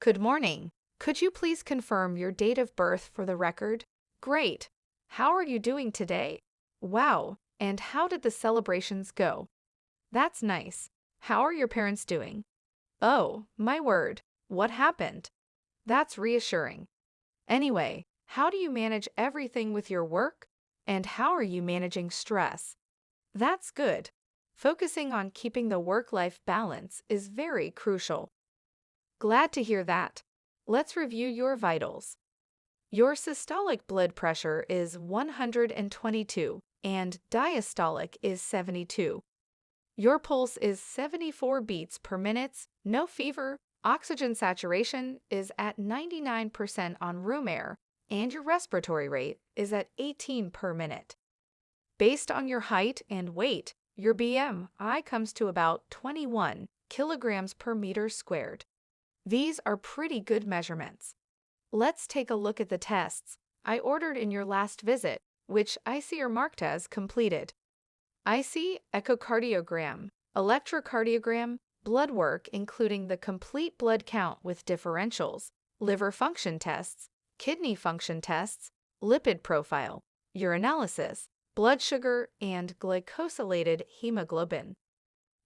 Good morning. Could you please confirm your date of birth for the record? Great. How are you doing today? Wow. And how did the celebrations go? That's nice. How are your parents doing? Oh, my word. What happened? That's reassuring. Anyway, how do you manage everything with your work? And how are you managing stress? That's good. Focusing on keeping the work-life balance is very crucial. Glad to hear that. Let's review your vitals. Your systolic blood pressure is 122 and diastolic is 72. Your pulse is 74 beats per minute, no fever, oxygen saturation is at 99% on room air, and your respiratory rate is at 18 per minute. Based on your height and weight, your BMI comes to about 21 kilograms per meter squared. These are pretty good measurements. Let's take a look at the tests I ordered in your last visit, which I see are marked as completed. I see echocardiogram, electrocardiogram, blood work including the complete blood count with differentials, liver function tests, kidney function tests, lipid profile, urinalysis, blood sugar, and glycosylated hemoglobin.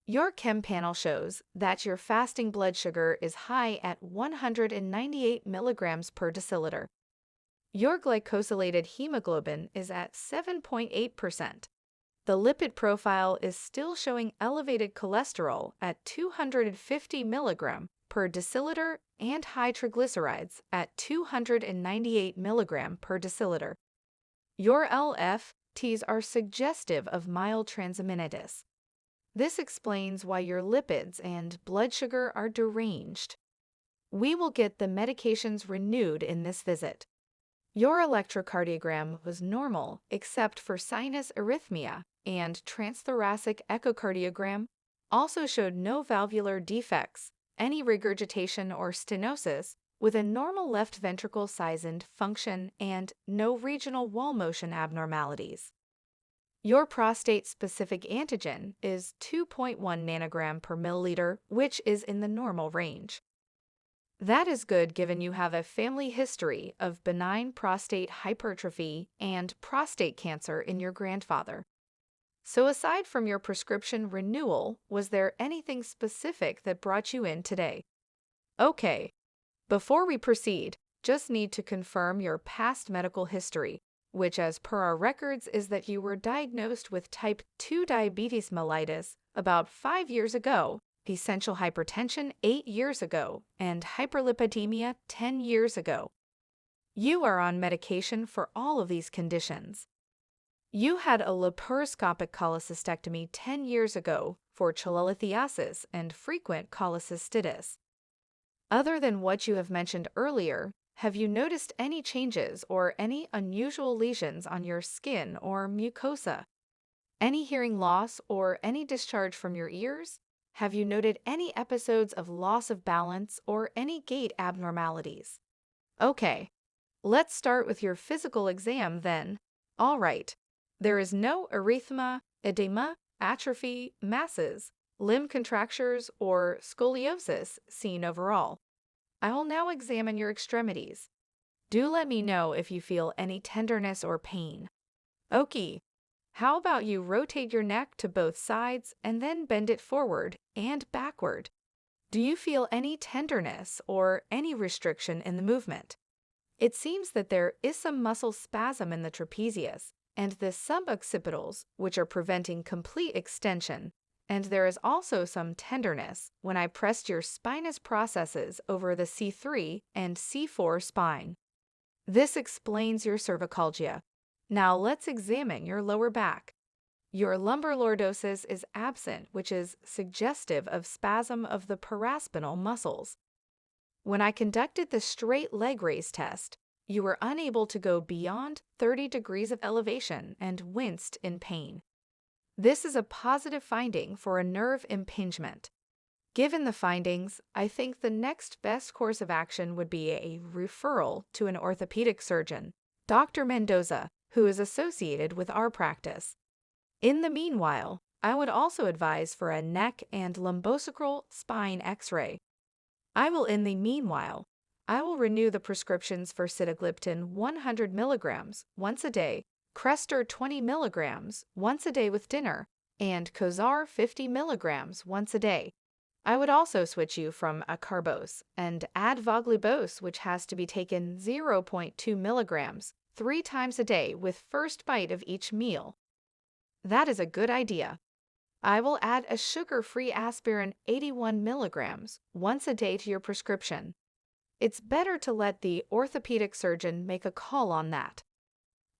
Your chem panel shows that your fasting blood sugar is high at 198 milligrams per deciliter. Your glycosylated hemoglobin is at 7.8%. The lipid profile is still showing elevated cholesterol at 250 milligram per deciliter and high triglycerides at 298 milligram per deciliter. Your LFTs are suggestive of mild transaminitis. This explains why your lipids and blood sugar are deranged. We will get the medications renewed in this visit. Your electrocardiogram was normal except for sinus arrhythmia, and transthoracic echocardiogram also showed no valvular defects, any regurgitation or stenosis, with a normal left ventricle size and function and no regional wall motion abnormalities. Your prostate-specific antigen is 2.1 nanogram per milliliter, which is in the normal range. That is good given you have a family history of benign prostate hypertrophy and prostate cancer in your grandfather. So aside from your prescription renewal, was there anything specific that brought you in today? Okay. Before we proceed, just need to confirm your past medical history, which as per our records is that you were diagnosed with type 2 diabetes mellitus about 5 years ago, essential hypertension 8 years ago, and hyperlipidemia 10 years ago. You are on medication for all of these conditions. You had a laparoscopic cholecystectomy 10 years ago for cholelithiasis and frequent cholecystitis. Other than what you have mentioned earlier, have you noticed any changes or any unusual lesions on your skin or mucosa? Any hearing loss or any discharge from your ears? Have you noted any episodes of loss of balance or any gait abnormalities? Okay, let's start with your physical exam then. All right, there is no erythema, edema, atrophy, masses, limb contractures, or scoliosis seen overall. I will now examine your extremities. Do let me know if you feel any tenderness or pain. Okay, how about you rotate your neck to both sides and then bend it forward and backward? Do you feel any tenderness or any restriction in the movement? It seems that there is some muscle spasm in the trapezius and the suboccipitals, which are preventing complete extension, and there is also some tenderness when I pressed your spinous processes over the C3 and C4 spine. This explains your cervicalgia. Now let's examine your lower back. Your lumbar lordosis is absent, which is suggestive of spasm of the paraspinal muscles. When I conducted the straight leg raise test, you were unable to go beyond 30 degrees of elevation and winced in pain. This is a positive finding for a nerve impingement. Given the findings, I think the next best course of action would be a referral to an orthopedic surgeon, Dr. Mendoza, who is associated with our practice. In the meanwhile, I would also advise for a neck and lumbosacral spine X-ray. I will in the meanwhile. I will renew the prescriptions for sitagliptin 100 milligrams once a day, Crestor 20 milligrams once a day with dinner, and Cozar 50 milligrams once a day. I would also switch you from acarbose and add voglibose, which has to be taken 0.2 milligrams 3 times a day with first bite of each meal. That is a good idea. I will add a sugar-free aspirin 81 milligrams once a day to your prescription. It's better to let the orthopedic surgeon make a call on that.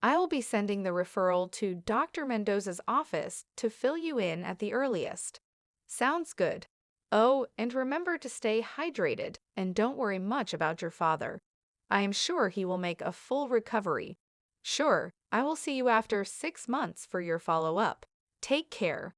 I will be sending the referral to Dr. Mendoza's office to fill you in at the earliest. Sounds good. Oh, and remember to stay hydrated and don't worry much about your father. I am sure he will make a full recovery. Sure, I will see you after 6 months for your follow-up. Take care.